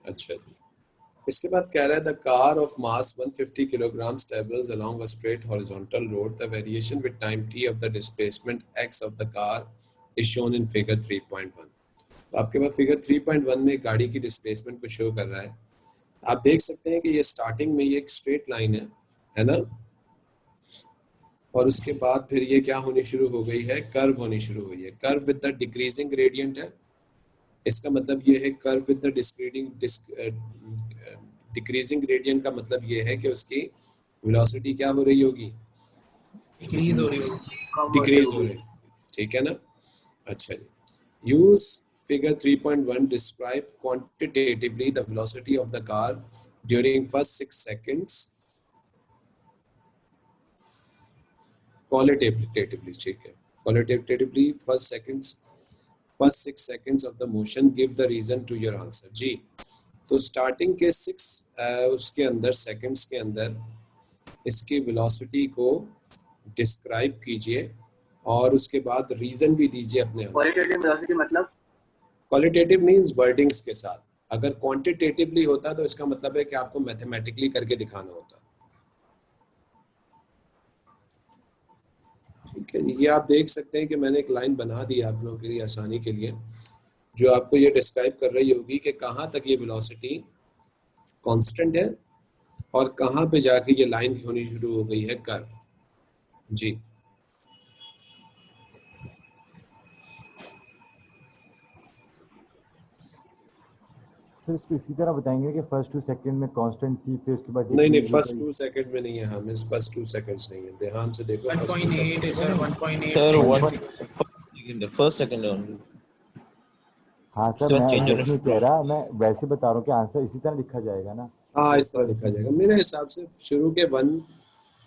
अच्छा, इसके बाद कह रहा है the car of mass 150 kilograms travels along a straight horizontal road. The variation with time t of the displacement x of the car is shown in figure 3.1. तो आपके पास फिगर 3.1 में गाड़ी की डिस्प्लेसमेंट को शो कर रहा है। आप देख सकते हैं कि ये स्टार्टिंग में ये एक स्ट्रेट लाइन है ना, और उसके बाद फिर ये क्या होनी शुरू हो गई है, कर्व होनी शुरू हुई है। Curve with the decreasing gradient है, इसका मतलब ये है curve with the decreasing gradient का मतलब ये है कि उसकी वेलोसिटी क्या हो रही होगी, डिक्रीज हो रही होगी। डिक्रीज हो रही है। ठीक है ना। अच्छा जी, use figure 3.1 describe quantitatively the velocity of the car during first 6 seconds qualitatively। ठीक है, qualitatively first 6 seconds of the motion, give the reason to your answer। जी, तो स्टार्टिंग के 6 उसके अंदर सेकंड्स के अंदर इसकी वेलोसिटी को डिस्क्राइब कीजिए और उसके बाद रीजन भी दीजिए अपने आंसर। क्वालिटेटिव वेलोसिटी मतलब क्वालिटेटिव मींस वर्डिंग्स के साथ। अगर क्वांटिटेटिवली होता तो इसका मतलब है कि आपको मैथमेटिकली करके दिखाना होता। ठीक है, ये आप देख सकते हैं कि मैंने एक लाइन बना दी आप लोगों के लिए आसानी के लिए, जो आपको ये डिस्क्राइब कर रही होगी कि कहाँ तक ये वेलोसिटी कांस्टेंट है और कहाँ पे जाके ये लाइन होनी शुरू हो गई है, कर्व। जी, सर इसको इसी तरह बताएंगे कि फर्स्ट 2 सेकंड में कांस्टेंट थी, फिर उसके बाद नहीं डिक्रीज फर्स्ट 2 सेकंड में नहीं है, हम इस फर्स्ट 2 सेकंड्स नहीं है, ध्यान से देखो। फर्स्ट 2 1.8 है sir, 1.8 sir second. First second only. हाँ सर, उसके बाद मैं चेंज ऐसे होना नहीं कह रहा, मैं वैसे बता रहा हूँ कि आंसर इसी तरह लिखा जाएगा ना। हाँ, तो इस तरह लिखा जाएगा मेरे हिसाब से। शुरू के पॉइंट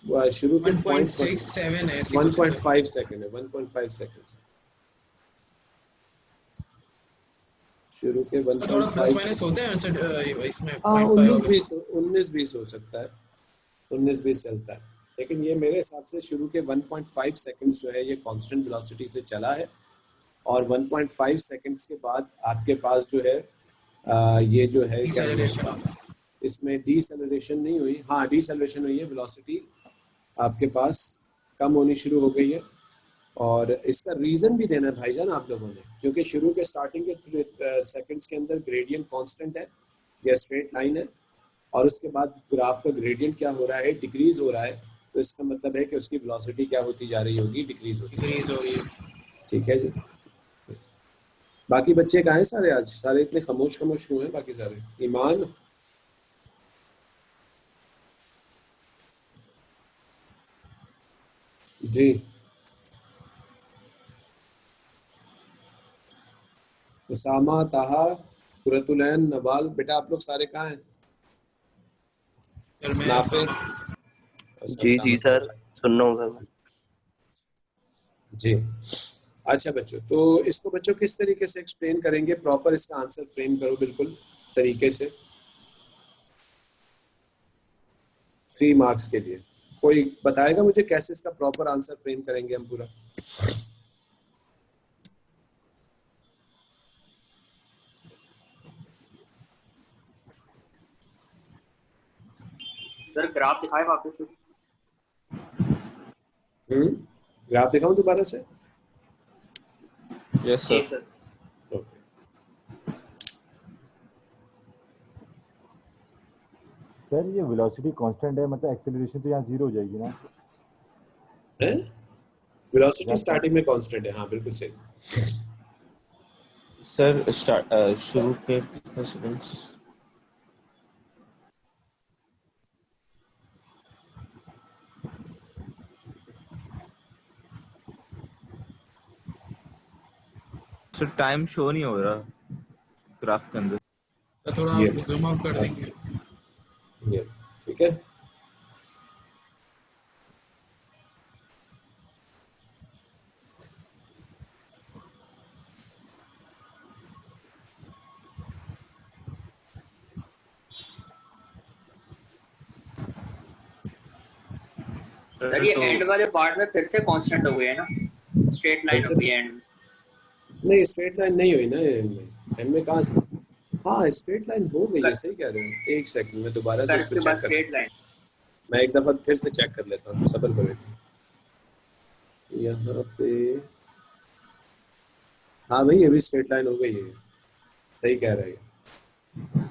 1.67 है ऐसी कुछ है सर। 1.5 सेकंड है, 1.5 सेकंड शुरू के थोड़ा प्लस 1.5। माइनस होता है सर इसमें हाँ, 0.5 19-20 हो सकता है, 19-20 चलता है। लेकिन ये मेरे हिसाब से शुरू के 1.5 सेकंड्स जो है ये कांस्टेंट वेलोसिटी से चला है, और 1.5 सेकंड्स के बाद आपके पास जो है ये जो है क्या है इसका, इसमें डीसेलरेशन नहीं हुई। हाँ, डीसेलरेशन हुई है, वेलोसिटी आपके पास कम होनी शुरू हो गई है। और इसका रीजन भी देना है भाईजान आप लोगों ने, क्योंकि शुरू के स्टार्टिंग के सेकंड्स के अंदर ग्रेडियंट कांस्टेंट है, या स्ट्रेट लाइन है, और उसके बाद ग्राफ का ग्रेडियंट क्या हो रहा है, डिक्रीज हो रहा है। तो इसका मतलब है कि उसकी वेलोसिटी क्या होती जा रही होगी, डिक्रीज होती। डिक्रीज हो रही है। ठीक है जी। बाकी बच्चे कहाँ हैं सारे? आज सारे इतने खामोश क्यों हैं बाकी सारे? ईमान, जी, उसामा, ताहा, कुरतुलैन, नवाल, बेटा आप लोग सारे कहाँ हैं? सर मैं नाफे? जी जी सर, सुन रहा हूँ सर। जी, अच्छा बच्चों, तो इसको बच्चों किस तरीके से एक्सप्लेन करेंगे? प्रॉपर इसका आंसर फ्रेम करो बिल्कुल तरीके से 3 मार्क्स के लिए। कोई बताएगा मुझे कैसे इसका प्रॉपर आंसर फ्रेम करेंगे हम पूरा? सर ग्राफ दिखाए वापस से। ग्राफ दिखाऊं दोबारा से? यस जी सर। सर। ओके, सर ये वेलोसिटी कांस्टेंट है, मतलब एक्सेलरेशन तो यहाँ जीरो हो जाएगी ना? है वेलोसिटी यहाँ स्टार्टिंग में कांस्टेंट है, हाँ बिल्कुल सही। सर शुरू के कितने सेकंड्स? सर टाइम शो नहीं हो रहा ग्राफ के अंदर। तो थोड़ा ये आप जूम आउट कर देंगे। ये ठीक है। सर ये एंड वाले पार्ट में फिर से कांस्टेंट हो गई है ना, स्ट्रेट लाइन फिर हो से गई है एंड। नहीं, स्ट्रेट लाइन नहीं हुई ना एंड में कहाँ से? हाँ स्ट्रेट लाइन हो गई है, सही कह रहे हो। एक सेकंड में दोबारा से कर्व इसको के बाद चेक कर, स्ट्रेट लाइन। मैं एक दफा फिर से चेक कर लेता हूँ, सबर करो। यहाँ पे हाँ भाई, अभी स्ट्रेट लाइन हो गई है, सही कह रहे हैं।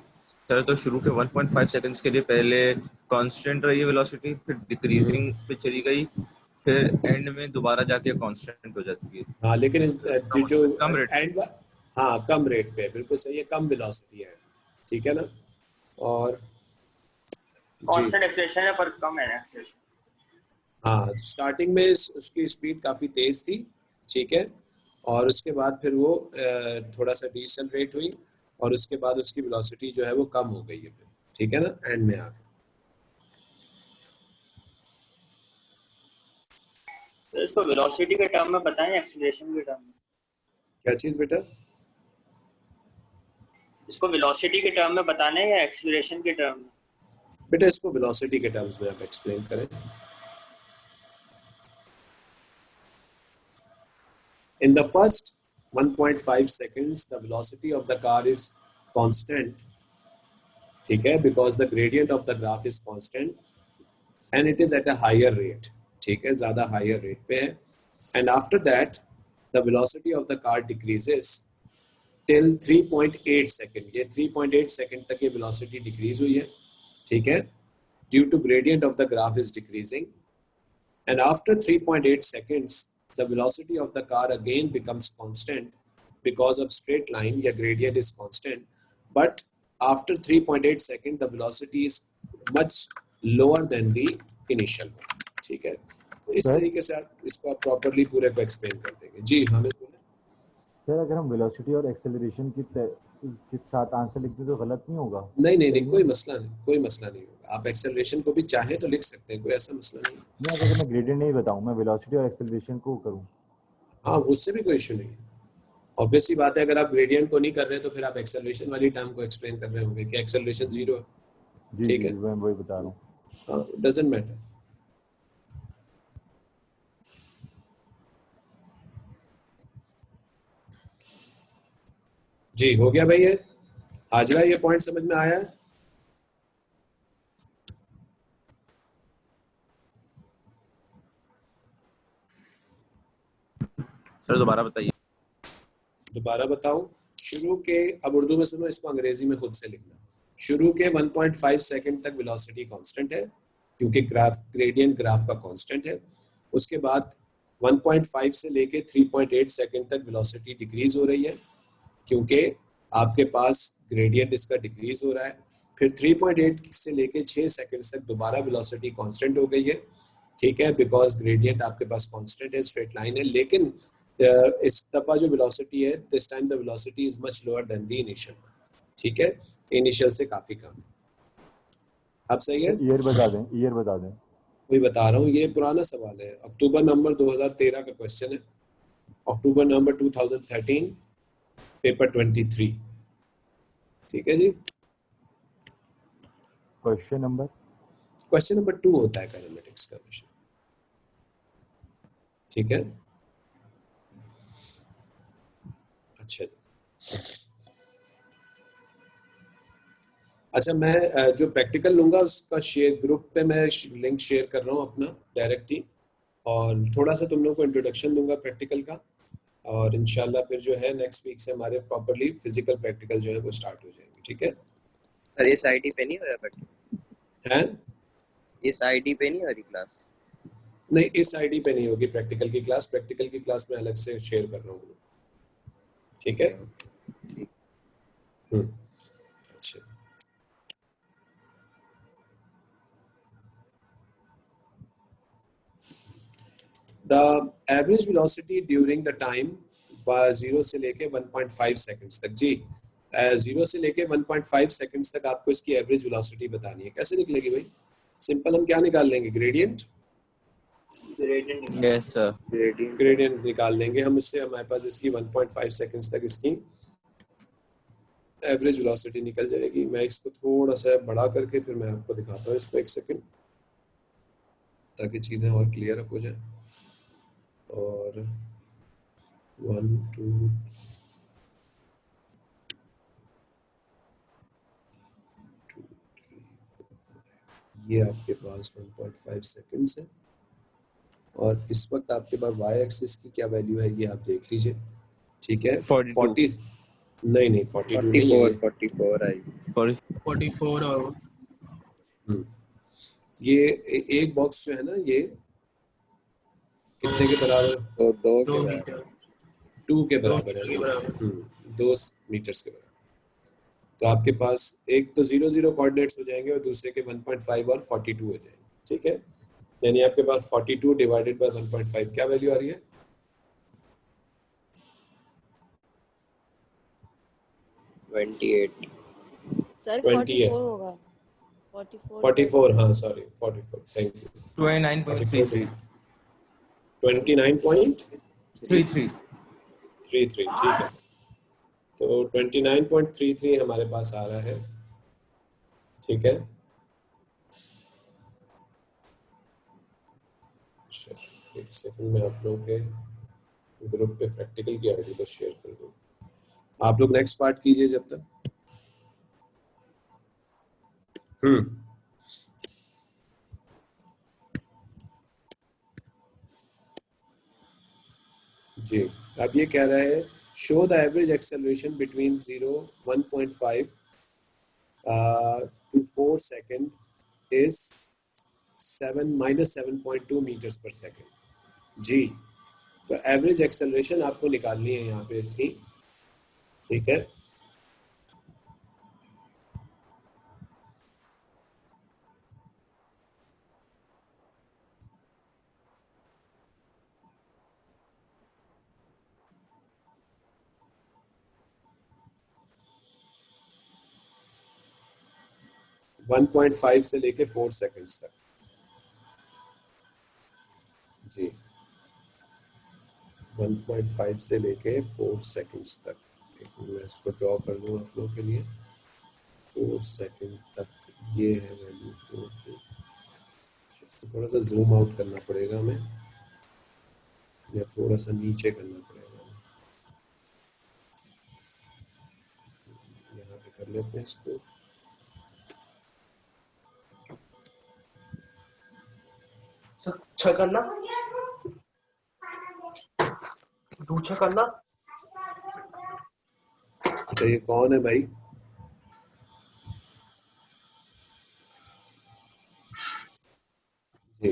सर तो शुरू के 1.5 सेकंड्स के लिए पहले कांस्टेंट रही वेलोसिटी, फिर डिक्रीजिंग पे चली गई, फिर एंड में दोबारा जाके कांस्टेंट हो जाती है। हाँ लेकिन इस इसका जो मतलब कम रेट। एंड, हाँ कम रेट पे, बिल्कुल सही है, कम वेलोसिटी है, ठीक है ना। और जी कांस्टेंट एक्सेलरेशन है पर कम है एक्सेलरेशन। हाँ, स्टार्टिंग में उसकी स्पीड काफ़ी तेज थी, ठीक है, और उसके बाद फिर वो थोड़ा सा डिसेलरेट हुई, और उसके बाद उसकी वेलोसिटी जो है वो कम हो गई है फिर, ठीक है ना, एंड में आके। तो इसको वेलोसिटी के टर्म में बताएं या एक्सेलरेशन के टर्म में? क्या चीज़ बेटा? इसको वेलोसिटी के टर्म में बताना है या एक्सेलरेशन के टर्म में? बेटा इसको वेलोसिटी के टर्म्स में आप एक्सप्लेन करें। In the first 1.5 seconds, the velocity of the car is constant, ठीक है, because the gradient of the graph is constant and it is at a higher rate, ठीक है, ज़्यादा higher rate पे है, and after that the velocity of the car decreases till 3.8 second, ये 3.8 second तक ये velocity decrease हुई है, ठीक है, due to gradient of the graph is decreasing, and after 3.8 seconds the velocity of the car again becomes constant because of straight line, या gradient is constant, but after 3.8 seconds the velocity is much lower than the initial one, ठीक है। तो इस सर तरीके से आप इसको आप प्रॉपरली पूरे को एक्सप्लेन कर देंगे। जी हमें बोले। सर अगर हम वेलोसिटी और एक्सेलरेशन के साथ आंसर लिखते तो गलत नहीं होगा? नहीं नहीं नहीं, सही कोई है? मसला नहीं, कोई मसला नहीं होगा, आप एक्सेलरेशन को भी चाहें तो लिख सकते हैं, कोई ऐसा मसला नहीं। नहीं, अगर मैं ग्रेडियंट नहीं बताऊं, मैं वेलोसिटी और एक्सेलरेशन को करूं। हाँ उससे भी कोई इशू नहीं है। ऑब्वियस सी बात है, अगर आप ग्रेडियंट को नहीं कर रहे तो फिर आप एक्सेलरेशन वाली टर्म को एक्सप्लेन कर रहे होंगे कि एक्सेलरेशन जीरो है, जी ठीक जी, है, मैं वही बता रहा हूँ। हाँ डजंट मैटर। जी हो गया भाई, ये हाजरा, ये पॉइंट समझ में आया है? सर दोबारा बताइए। दोबारा बताऊं? शुरू के, अब उर्दू में सुनो, इसको अंग्रेजी में खुद से लिखना। शुरू के 1.5 सेकंड तक वेलोसिटी कांस्टेंट है क्योंकि ग्रेडियंट ग्राफ का कांस्टेंट है। उसके बाद 1.5 से लेके 3.8 सेकंड तक वेलोसिटी डिक्रीज हो रही है क्योंकि आपके पास ग्रेडियंट इसका डिक्रीज हो रहा है। फिर 3.8 से लेके 6 सेकंड तक दोबारा वेलोसिटी कांस्टेंट हो गई है, ठीक है, बिकॉज ग्रेडियंट आपके पास कांस्टेंट है, स्ट्रेट लाइन है, लेकिन इस दफा जो वेलोसिटी है, this time the velocity is much lower than the initial, ठीक है, इनिशियल से काफी कम है। अब सही है? ईयर बता दें, ईयर बता दें। वही बता रहा हूँ, ये पुराना सवाल है, अक्टूबर नवंबर 2013 का क्वेश्चन है, अक्टूबर नवंबर 2013 पेपर 23, ठीक है जी। क्वेश्चन नंबर 2 होता है काइनेमेटिक्स का क्वेश्चन, ठीक है। अच्छा अच्छा, मैं जो प्रैक्टिकल लूंगा उसका शेयर ग्रुप पे मैं लिंक शेयर कर रहा हूँ अपना डायरेक्ट ही, और थोड़ा सा तुम लोग को इंट्रोडक्शन दूंगा प्रैक्टिकल का, और इंशाल्लाह फिर जो है नेक्स्ट वीक से हमारे प्रॉपरली फिजिकल प्रैक्टिकल जो है वो स्टार्ट हो जाएंगे, ठीक है? सर इस आईडी पे नहीं हो रहा बट हैं? इस आईडी पे नहीं हो रही क्लास? नहीं, इस आईडी पे नहीं होगी प्रैक्टिकल की क्लास, प्रैक्टिकल की क्लास मैं अलग से शेयर कर रहा हूँ, ठीक है? अच्छा, the average velocity during the time 0 से लेके 1.5 सेकंड्स तक। जी 0 से लेके 1.5 सेकंड्स तक आपको इसकी एवरेज वेलोसिटी बतानी है। कैसे निकलेगी भाई? सिंपल, हम क्या निकाल लेंगे? ग्रेडियंट। Yes sir. ग्रेडियंट निकाल लेंगे हम, इससे हमारे पास इसकी 1.5 सेकंड्स तक इसकी एवरेज वेलोसिटी निकल जाएगी। मैं इसको थोड़ा सा बड़ा करके फिर मैं आपको दिखाता हूँ इसको, एक सेकंड, ताकि चीज़ें और क्लियर अप हो जाए। और 1 2 ये आपके पास 1.5 सेकंड्स है, और इस वक्त आपके पास वाई एक्सिस की क्या वैल्यू है ये आप देख लीजिए, ठीक है? 42 नहीं 42 नहीं है ये। 44 आई 44 और ये एक बॉक्स जो है ना, ये कितने के बराबर? तो 2 2 के मीटर 2 के बराबर है के ना? बराबर। 2 मीटर्स के बराबर। तो आपके पास एक तो 0 कोऑर्डिनेट्स हो जाएंगे और दूसरे के 1.5 और 42 हो जाएंगे, ठीक है? यानी आपके पास 42 डिवाइडेड बाय 1.5 क्या वैल्यू आ रही है? 28 सर 20 है। 44 होगा 44, हाँ सॉरी 44, थैंक यू। 29.33 29.33, ठीक है। तो 29.33 हमारे पास आ रहा है, ठीक है? अच्छा, एक सेकंड में आप लोगों के ग्रुप पे प्रैक्टिकल की आईडी को शेयर कर दूँ। आप लोग नेक्स्ट पार्ट कीजिए जब तक। जी, अब ये कह रहा है show the average acceleration between 1.5 to 4 second इज 7.2 मीटर्स पर सेकंड। जी, तो एवरेज एक्सेलरेशन आपको निकालनी है यहाँ पे इसकी, ठीक है? वन 1.5 से लेके 4 सेकंड्स तक। जी 1.5 से लेके 4 सेकंड्स तक। मैं इसको ड्रॉ कर दूँ आप लोगों के लिए। 4 सेकंड तक ये है वैल्यू। थोड़ा सा जूम आउट करना पड़ेगा हमें, या थोड़ा सा नीचे करना पड़ेगा। यहाँ पे कर लेते हैं इसको। करना तो ये कौन है भाई? जी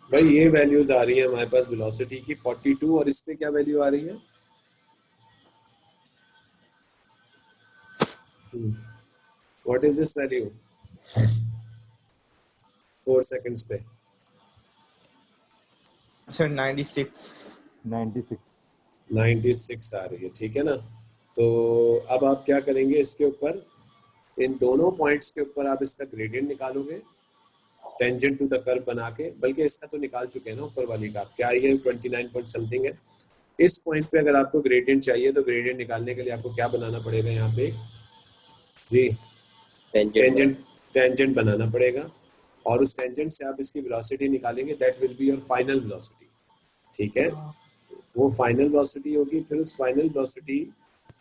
भाई, ये वैल्यूज आ रही है हमारे पास वेलोसिटी की 42, और इस पे क्या वैल्यू आ रही है? What is this value 4 seconds पे? सर 96 96 आ रही है, ठीक है ना? तो अब आप क्या करेंगे इसके ऊपर, इन दोनों पॉइंट्स के ऊपर आप इसका ग्रेडियंट निकालोगे टेंजेंट टू द कर्व बना के। बल्कि इसका तो निकाल चुके हैं ना ऊपर वाली का, क्या ये 29 पॉइंट समथिंग है। इस पॉइंट पे अगर आपको ग्रेडियंट चाहिए तो ग्रेडियंट निकालने के लिए आपको क्या बनाना पड़ेगा यहाँ पे? जी टेंजेंट बनाना पड़ेगा, और उस टेंजेंट से आप इसकी वेलोसिटी निकालेंगे। That will be your final velocity, ठीक है? वो फाइनल वेलोसिटी होगी, फिर उस final velocity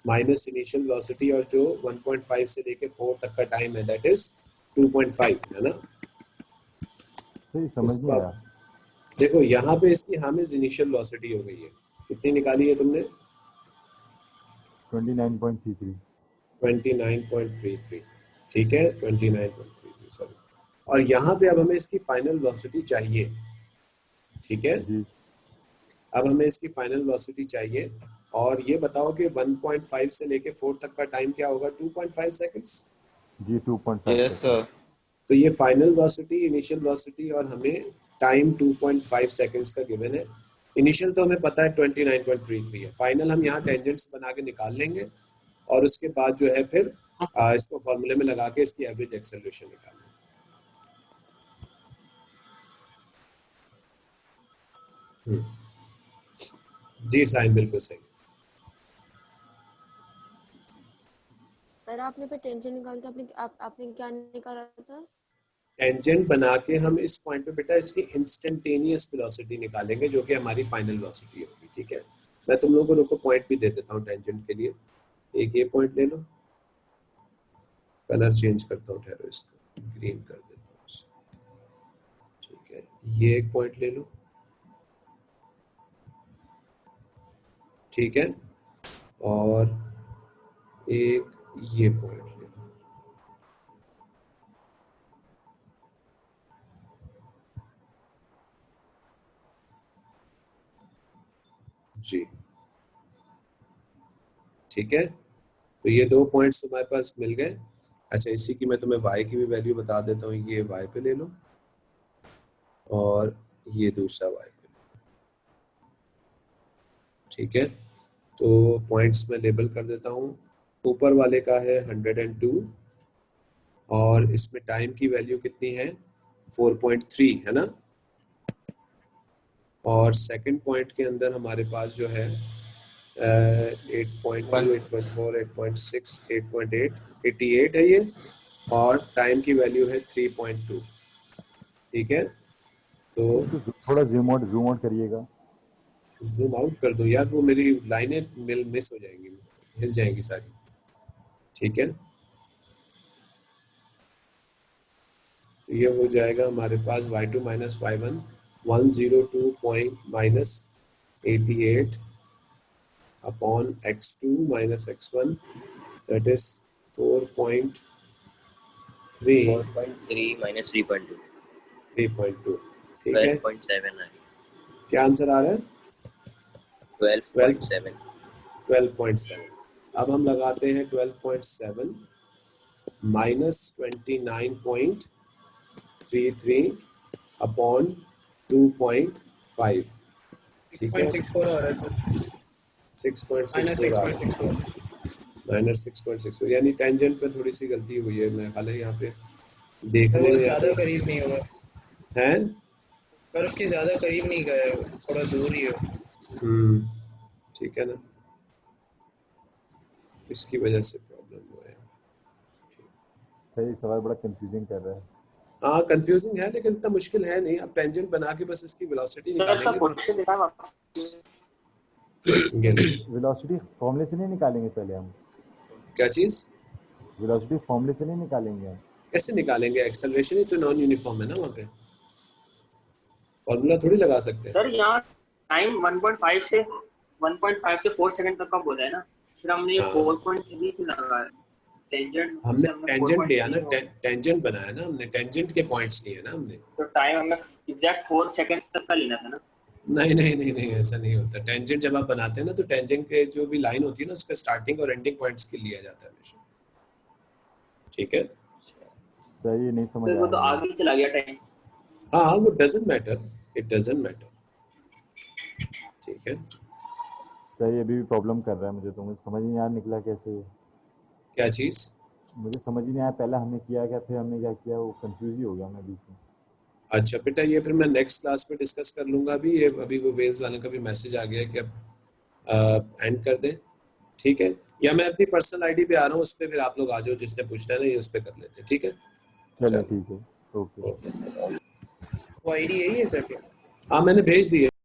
minus initial velocity, और जो 1.5 से लेके 4 तक का टाइम है दैट इज 2.5, है ना? सही समझ नहीं आया। देखो यहाँ पे इसकी हामिज इनिशियल वेलोसिटी हो गई है, कितनी निकाली है तुमने? 29.33। 29.33, ठीक है, 29.33 सॉरी। और यहाँ पे अब हमें इसकी फाइनल वेलोसिटी चाहिए, ठीक है। जी अब हमें इसकी फाइनल वेलोसिटी चाहिए, और ये बताओ कि 1.5 से लेके 4 तक का टाइम क्या होगा? 2.5 सेकंड्स। जी 2.5 Yes, sir. तो ये फाइनल वेलोसिटी, इनिशियल वेलोसिटी और हमें टाइम 2.5 सेकंड्स का गिवन है। इनिशियल तो हमें पता है 29.33 है, फाइनल हम यहाँ टेंजेंट्स बना के निकाल लेंगे और उसके बाद जो है फिर इसको फॉर्मूले में लगा के इसकी एवरेज एक्सेलरेशन निकालेंगे। जी साइन बिल्कुल सही। सर आपने पे टेंशन निकाल के आपने क्या निकाला था? टेंजेंट बना के हम इस पॉइंट पे बेटा इसकी इंस्टेंटेनियस वेलोसिटी निकालेंगे जो कि हमारी फाइनल वेलोसिटी होगी, ठीक है। मैं तुम लोगों को रुको पॉइंट भी दे देता हूँ टेंजेंट के लिए। एक ये पॉइंट ले लो, कलर चेंज करता हूँ, ठहरो इसको ग्रीन कर देता हूँ इसको, ठीक है। ये एक पॉइंट ले लो, ठीक है, और एक ये पॉइंट ले लो। जी ठीक है, तो ये दो पॉइंट्स तुम्हारे पास मिल गए। अच्छा, इसी की मैं तुम्हें y की भी वैल्यू बता देता हूँ, ये y पे ले लो और ये दूसरा y पे, ठीक है। तो पॉइंट्स में लेबल कर देता हूँ। ऊपर वाले का है 102 और इसमें टाइम की वैल्यू कितनी है? 4.3 है ना। और सेकंड पॉइंट के अंदर हमारे पास जो है 8.2, 8.4, 8.6, 8.8, 88 है ये, और टाइम की वैल्यू है 3.2, ठीक है। तो इसको थोड़ा जूम आउट करिएगा। जूम आउट कर दो यार, वो मेरी लाइनें मिस हो जाएंगी, हिल जाएंगी सारी, ठीक है। तो ये हो जाएगा हमारे पास y2 minus y1 102 point minus 88 upon x2 minus x1 that is 4.3 4.3 minus 3.2 3.2, ठीक है। 12.7 है। क्या आंसर आ रहा है? 12.7। 12.7। अब हम लगाते हैं 12.7 माइनस 29.33 अपॉन 2.5, ठीक है। 6.64 आ रहा है सर। 6.64 आ रहा है, माइनस 6.64, यानी टेंजेंट पे थोड़ी सी गलती हुई है। मैं हालांकि यहाँ पे देखने वो में ज्यादा करीब नहीं होगा, है, पर उसके ज्यादा करीब नहीं गया है, थोड़ा दूर ही है। ठीक है ना, इसकी वजह से प्रॉब्लम हुआ है। सही, सवाल बड़ा कंफ्यूजिंग कर रहा है। हाँ कंफ्यूजिंग है, लेकिन इतना मुश्किल है नहीं। अब टेंजेंट बना के बस इसकी वेलोसिटी निकालेंगे। वेलोसिटी फॉर्मूले से नहीं निकालेंगे पहले हम? क्या चीज? वेलोसिटी फॉर्मूले से नहीं निकालेंगे हम? कैसे निकालेंगे? एक्सेलरेशन ही तो नॉन यूनिफॉर्म है ना, वहाँ पे फॉर्मूला थोड़ी लगा सकते हैं। सर यहाँ टाइम 1.5 से 4 सेकंड तक का बोला है ना, फिर हमने ये 4.3 पे लगाया टेंजेंट। हमने टेंजेंट लिया ना, टेंजेंट बनाया ना हमने, टेंजेंट के पॉइंट्स लिए ना हमने। तो टाइम हमें एग्जैक्ट 4 सेकंड्स तक का लेना था ना। नहीं नहीं नहीं नहीं, ऐसा नहीं होता। टेंजेंट जब आप बनाते हैं ना, तो टेंजेंट के जो भी लाइन होती है ना, उसका स्टार्टिंग और एंडिंग पॉइंट्स के लिया जाता है हमेशा, ठीक है। सही, नहीं समझ तो वो तो आगे चला गया टाइम। हाँ वो doesn't matter, it doesn't matter, ठीक है। सही, अभी भी प्रॉब्लम कर रहा है मुझे, तो मुझे समझ नहीं यार निकला कैसे। क्या चीज? मुझे समझ ही नहीं आया, पहले हमने किया क्या, फिर हमने क्या किया, वो कंफ्यूज ही हो गया मैं बीच में। अच्छा बेटा, ये फिर मैं नेक्स्ट क्लास में डिस्कस कर लूंगा। अभी ये अभी वो वेव्स वाले का भी मैसेज आ गया है कि अब एंड कर दें, ठीक है। या मैं अपनी पर्सनल आईडी पे आ रहा हूँ, उस पर फिर आप लोग आ जाओ, जिसने पूछना है ना, ये उस पर कर लेते हैं, ठीक है। चलो ठीक है, ओके। वो आईडी यही है सर क्या? हाँ मैंने भेज दी है।